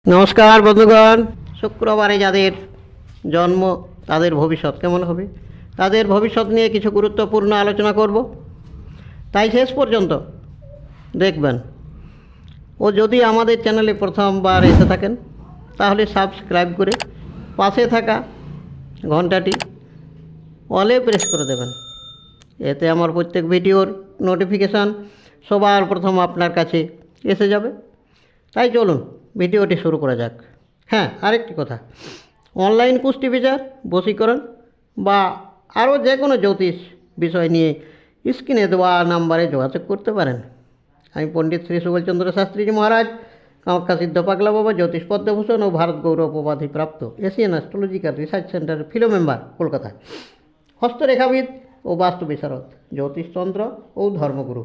নমস্কার বন্ধুগণ, শুক্রবারে যাদের জন্ম তাদের ভবিষ্যৎ কেমন হবে, তাদের ভবিষ্যৎ নিয়ে কিছু গুরুত্বপূর্ণ আলোচনা করব। তাই শেষ পর্যন্ত দেখবেন। ও যদি আমাদের চ্যানেলে প্রথমবার এসে থাকেন তাহলে সাবস্ক্রাইব করে পাশে থাকা ঘন্টাটি অলে প্রেস করে দেবেন। এতে আমার প্রত্যেক ভিডিওর নোটিফিকেশান সবার প্রথম আপনার কাছে এসে যাবে। তাই চলুন ভিডিওটি শুরু করা যাক। হ্যাঁ, আরেকটি কথা, অনলাইন কুষ্টি বিচার, বশীকরণ বা আরও যে কোনো জ্যোতিষ বিষয় নিয়ে স্ক্রিনে দেওয়া নাম্বারে যোগাযোগ করতে পারেন। আমি পণ্ডিত শ্রী সুবলচন্দ্র শাস্ত্রীজি মহারাজ, কামাখ্যা সিদ্ধ পাগলা বাবা, জ্যোতিষ পদ্মভূষণ ও ভারত গৌরব উপাধি প্রাপ্ত এশিয়ান অ্যাস্ট্রোলজিক্যাল রিসার্চ সেন্টারের ফিলো মেম্বার, কলকাতা, হস্তরেখাবিদ ও বাস্তু বিশারদ, জ্যোতিষতন্ত্র ও ধর্মগুরু।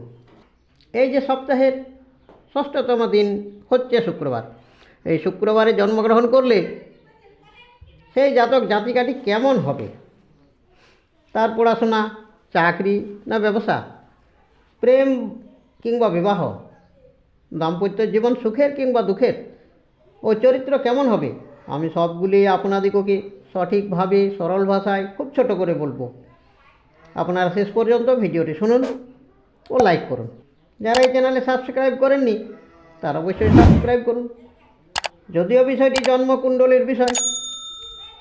এই যে সপ্তাহের ষষ্ঠতম দিন হচ্ছে শুক্রবার। এই শুক্রবারে জন্মগ্রহণ করলে সেই জাতক জাতিকাটি কেমন হবে? তার পড়াশোনা, চাকরি না ব্যবসা, প্রেম কিংবা বিবাহ, দাম্পত্য জীবন সুখের কিংবা দুঃখের, ও চরিত্র কেমন হবে? আমি সবগুলি আপনাদিগকে সঠিকভাবে সরল ভাষায় খুব ছোট করে বলবো। আপনারা শেষ পর্যন্ত ভিডিওটি শুনুন ও লাইক করুন। যারা এই চ্যানেলে সাবস্ক্রাইব করেননি তারা অবশ্যই সাবস্ক্রাইব করুন। যদিও বিষয়টি জন্মকুণ্ডলীর বিষয়,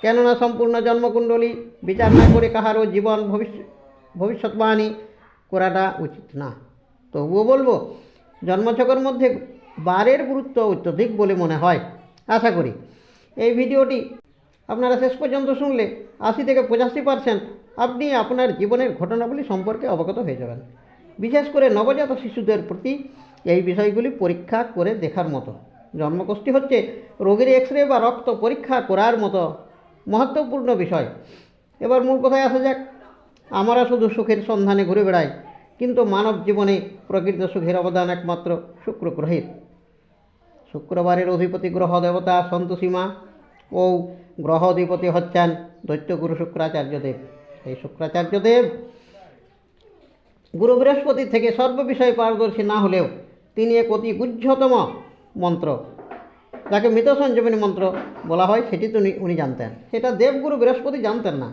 কেননা সম্পূর্ণ জন্মকুণ্ডলী বিচার না করে কাহারও জীবন ভবিষ্যৎবাণী করাটা উচিত না, তবুও বলবো জন্মছকের মধ্যে বারের গুরুত্ব অত্যধিক বলে মনে হয়। আশা করি এই ভিডিওটি আপনারা শেষ পর্যন্ত শুনলে 80 থেকে 85% আপনি আপনার জীবনের ঘটনাবলী সম্পর্কে অবগত হয়ে যাবেন। বিশেষ করে নবজাত শিশুদের প্রতি এই বিষয়গুলি পরীক্ষা করে দেখার মতো। জন্মকুষ্টি হচ্ছে রোগীর এক্সরে বা রক্ত পরীক্ষা করার মতো মহত্বপূর্ণ বিষয়। এবার মূল কথায় আসা যাক। আমরা শুধু সুখের সন্ধানে ঘুরে বেড়াই, কিন্তু মানব জীবনে প্রকৃত সুখের অবদান একমাত্র শুক্র গ্রহের। শুক্রবারের অধিপতি গ্রহ দেবতা সন্তোষীমা ও গ্রহ অধিপতি হচ্ছেন দৈত্যগুরু শুক্রাচার্যদেব। এই শুক্রাচার্যদেব গুরু বৃহস্পতি থেকে সর্ববিষয়ে পারদর্শী না হলেও তিনি এক অতি গুহ্যতম মন্ত্র, যাকে মৃত সঞ্জীবনী মন্ত্র বলা হয়, সেটি তো উনি জানতেন। সেটা দেবগুরু বৃহস্পতি জানতেন না।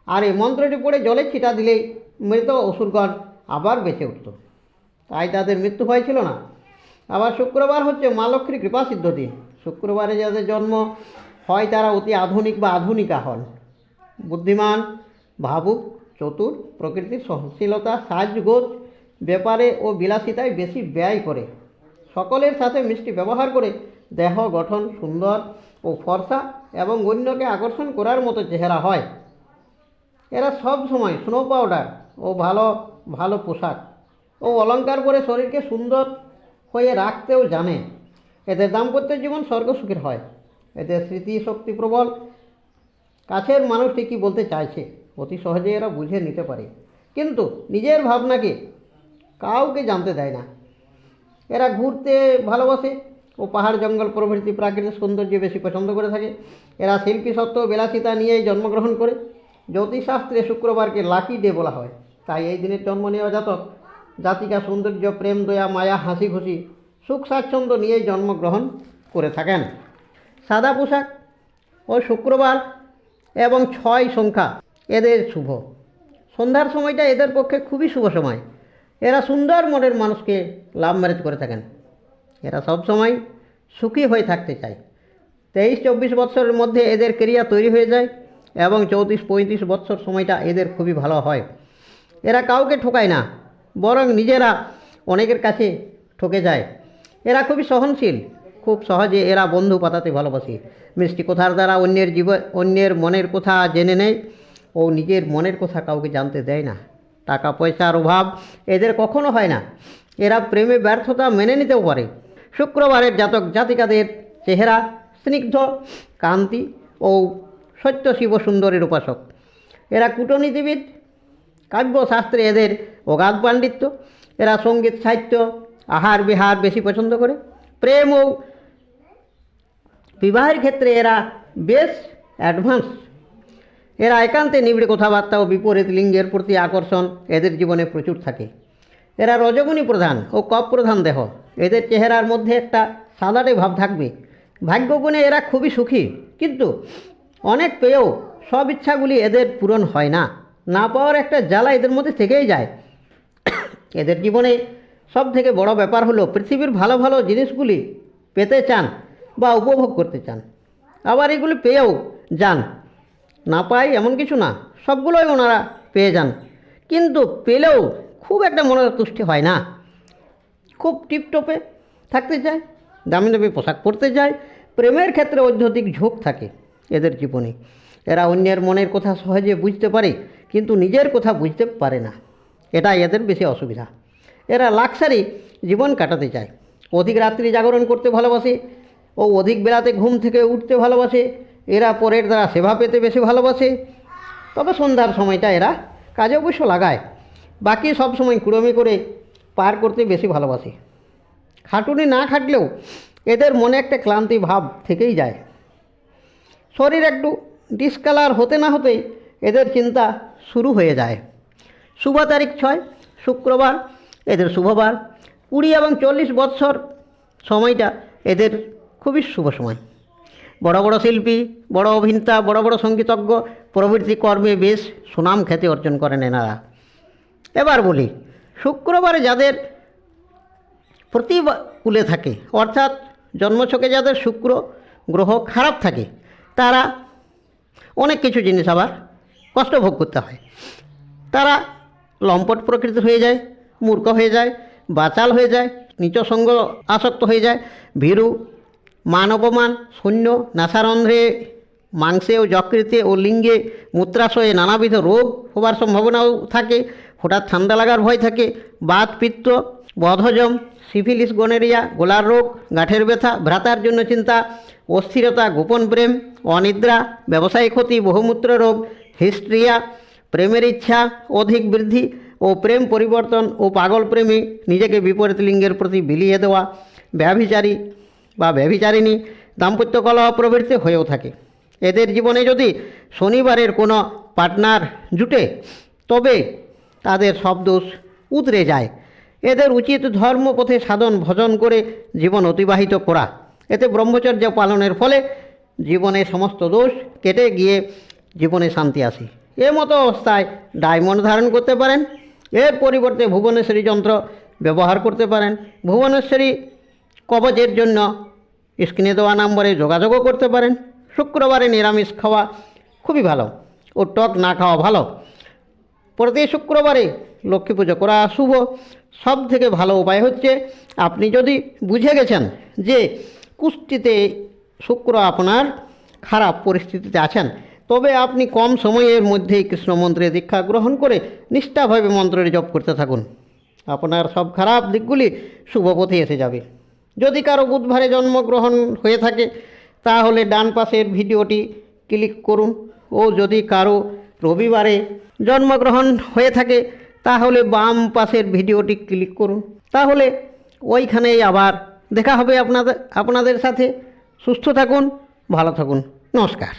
আর এই মন্ত্রটি পড়ে জলে ছিটা দিলেই মৃত অসুরগণ আবার বেঁচে উঠত, তাই তাদের মৃত্যু হয়েছিল না। আবার শুক্রবার হচ্ছে মা লক্ষ্মীর কৃপাসিদ্ধ দিন। শুক্রবারে যাদের জন্ম হয় তারা অতি আধুনিক বা আধুনিকা হন, বুদ্ধিমান, ভাবুক, চতুর, প্রকৃতির সহনশীলতা, সাজগোজ ব্যাপারে ও বিলাসিতায় বেশি ব্যয় করে, সকলের সাথে মিষ্টি ব্যবহার করে দেহ গঠন সুন্দর ও ফর্সা এবং অন্যকে আকর্ষণ করার মতো চেহারা হয়। এরা সব সময় স্নো পাউডার ও ভালো ভালো পোশাক ও অলংকার পরে শরীরকে সুন্দর হয়ে রাখতেও জানে। এদের দাম্পত্য জীবন স্বর্গসুখের হয়। এদের স্মৃতিশক্তি প্রবল। কাছের মানুষটি কী বলতে চাইছে অতি সহজে এরা বুঝে নিতে পারে, কিন্তু নিজের ভাবনাকে কাউকে জানতে দেয় না। এরা ঘুরতে ভালোবাসে ও পাহাড় জঙ্গল প্রভৃতি প্রাকৃতিক সৌন্দর্য বেশি পছন্দ করে থাকে। এরা শিল্পী সত্ত্ব বিলাসিতা নিয়েই জন্মগ্রহণ করে। জ্যোতিষশাস্ত্রে শুক্রবারকে লাকি ডে বলা হয়। তাই এই দিনের জন্ম নেওয়া জাতক জাতিকা সৌন্দর্য, প্রেম, দয়া, মায়া, হাসি খুশি, সুখ স্বাচ্ছন্দ্য নিয়েই জন্মগ্রহণ করে থাকেন। সাদা পোশাক ও শুক্রবার এবং 6 সংখ্যা এদের শুভ। সন্ধ্যার সময়টা এদের পক্ষে খুবই শুভ সময়। এরা সুন্দর মনের মানুষকে লাভ ম্যারেজ করে থাকেন। এরা সবসময় সুখী হয়ে থাকতে চায়। 23-24 বৎসরের মধ্যে এদের কেরিয়ার তৈরি হয়ে যায় এবং 34-35 বৎসর সময়টা এদের খুবই ভালো হয়। এরা কাউকে ঠকায় না, বরং নিজেরা অনেকের কাছে ঠকে যায়। এরা খুবই সহনশীল, খুব সহজে এরা বন্ধু পাতাতে ভালোবাসে। মিষ্টি কথার দ্বারা অন্যের মনের কথা জেনে নেয় ও নিজের মনের কথা কাউকে জানতে দেয় না। টাকা পয়সার অভাব এদের কখনো হয় না। এরা প্রেমে ব্যর্থতা মেনে নিতেও পারে। শুক্রবারের জাতক জাতিকাদের চেহারা স্নিগ্ধ, কান্তি ও সত্য শিব সুন্দরের উপাসক। এরা কূটনীতিবিদ, কাব্যশাস্ত্রে এদের অগাধ পাণ্ডিত্য। এরা সঙ্গীত, সাহিত্য, আহার বিহার বেশি পছন্দ করে। প্রেম ও বিবাহের ক্ষেত্রে এরা বেশ অ্যাডভান্স। এরা একান্তে নিবিড় কথাবার্তা ও বিপরীত লিঙ্গের প্রতি আকর্ষণ এদের জীবনে প্রচুর থাকে। এরা রজগুণী প্রধান ও কপ প্রধান দেহ। এদের চেহারার মধ্যে একটা সাদাটে ভাব থাকবে ভাগ্যগুণে এরা খুবই সুখী, কিন্তু অনেক পেয়েও সব ইচ্ছাগুলি এদের পূরণ হয় না। না পাওয়ার একটা জ্বালা এদের মধ্যে থেকেই যায়। এদের জীবনে সব থেকে বড় ব্যাপার হলো পৃথিবীর ভালো ভালো জিনিসগুলি পেতে চান বা উপভোগ করতে চান, আবার এগুলি পেয়েও যান। না পাই এমন কিছু না, সবগুলোই ওনারা পেয়ে যান, কিন্তু পেলেও খুব একটা মনের তুষ্টি হয় না। খুব টিপটপে থাকতে চায়, দামি দামি পোশাক পরতে যায়। প্রেমের ক্ষেত্রে অত্যধিক ঝোঁক থাকে এদের জীবনে। এরা অন্যের মনের কথা সহজে বুঝতে পারে, কিন্তু নিজের কথা বুঝতে পারে না, এটা এদের বেশি অসুবিধা। এরা লাক্সারি জীবন কাটাতে চায়, অধিক রাত্রি জাগরণ করতে ভালোবাসে ও অধিক বেলাতে ঘুম থেকে উঠতে ভালোবাসে। এরা পরের দ্বারা সেবা পেতে বেশি ভালোবাসে। তবে সন্ধ্যার সময়টা এরা কাজে অবশ্য লাগায়, বাকি সব সময় কুড়মি করে পার করতে বেশি ভালোবাসে। খাটুনি না খাটলেও এদের মনে একটা ক্লান্তি ভাব থেকেই যায়। শরীর একটু ডিসকালার হতে না হতেই এদের চিন্তা শুরু হয়ে যায়। শুভ তারিখ 6, শুক্রবার এদের শুভবার। 20 এবং 40 বৎসর সময়টা এদের খুবই শুভ সময়। বড় বড় শিল্পী, বড় অভিনেতা, বড় বড় সঙ্গীতজ্ঞ প্রভৃতি কর্মে বেশ সুনাম খ্যাতি অর্জন করেন এনারা। এবার বলি, শুক্রবারে যাদের প্রতিকূলে থাকে, অর্থাৎ জন্মছকে যাদের শুক্র গ্রহ খারাপ থাকে, তারা অনেক কিছু জিনিস আবার কষ্ট ভোগ করতে হয়। তারা লম্পট প্রকৃতির হয়ে যায়, মূর্খ হয়ে যায়, বাচাল হয়ে যায়, নীচ সঙ্গ আসক্ত হয়ে যায়, ভীরু, মান অপমান শূন্য, নাসারন্ধ্রে, মাংসে ও যকৃতে ও লিঙ্গে মূত্রাশয়ে নানাবিধ রোগ হবার সম্ভাবনাও থাকে। হঠাৎ ঠান্ডা লাগার ভয় থাকে। বাত, পিত্ত, বদহজম, সিফিলিস, গনেরিয়া, গলার রোগ, গাঁঠের ব্যথা, ভ্রাতার জন্য চিন্তা, অস্থিরতা, গোপন প্রেম, অনিদ্রা, ব্যবসায়িক ক্ষতি, বহুমূত্র রোগ, হিস্ট্রিয়া, প্রেমের ইচ্ছা অধিক বৃদ্ধি ও প্রেম পরিবর্তন ও পাগল প্রেমী, নিজেকে বিপরীত লিঙ্গের প্রতি বিলিয়ে দেওয়া, ব্যভিচারী বা ব্যভিচারিণী, দাম্পত্য কলহ প্রভৃতি হয়েও থাকে। এদের জীবনে যদি শনিবারের কোনো পার্টনার জুটে, তবে তাদের সব দোষ উতরে যায়। এদের উচিত ধর্মপথে সাধন ভজন করে জীবন অতিবাহিত করা। এতে ব্রহ্মচর্য পালনের ফলে জীবনে সমস্ত দোষ কেটে গিয়ে জীবনে শান্তি আসে। মতো অবস্থায় ডায়মন্ড ধারণ করতে পারেন। এর পরিবর্তে ভুবনেশ্বরী যন্ত্র ব্যবহার করতে পারেন। ভুবনেশ্বরী কবচের জন্য স্ক্রিনে দেওয়া নম্বরে যোগাযোগও করতে পারেন। শুক্রবারে নিরামিষ খাওয়া খুবই ভালো ও টক না খাওয়া ভালো। প্রতি শুক্রবারে লক্ষ্মী পুজো করা শুভ। সব থেকে ভালো উপায় হচ্ছে, আপনি যদি বুঝে গেছেন যে কুষ্টিতে শুক্র আপনার খারাপ পরিস্থিতিতে আছেন, তবে আপনি কম সময়ের মধ্যেই কৃষ্ণ মন্ত্রে দীক্ষা গ্রহণ করে নিষ্ঠাভাবে মন্ত্রের জপ করতে থাকুন। আপনার সব খারাপ দিকগুলি শুভ পথে এসে যাবে। যদি কারো বুধবারে জন্মগ্রহণ হয়ে থাকে, তাহলে ডান পাশের ভিডিওটি ক্লিক করুন, ও যদি কারো রবিবারে জন্মগ্রহণ হয়ে থাকে, তাহলে বাম পাশের ভিডিওটি ক্লিক করুন। তাহলে ওইখানেই আবার দেখা হবে আপনাদের সাথে। সুস্থ থাকুন, ভালো থাকুন, নমস্কার।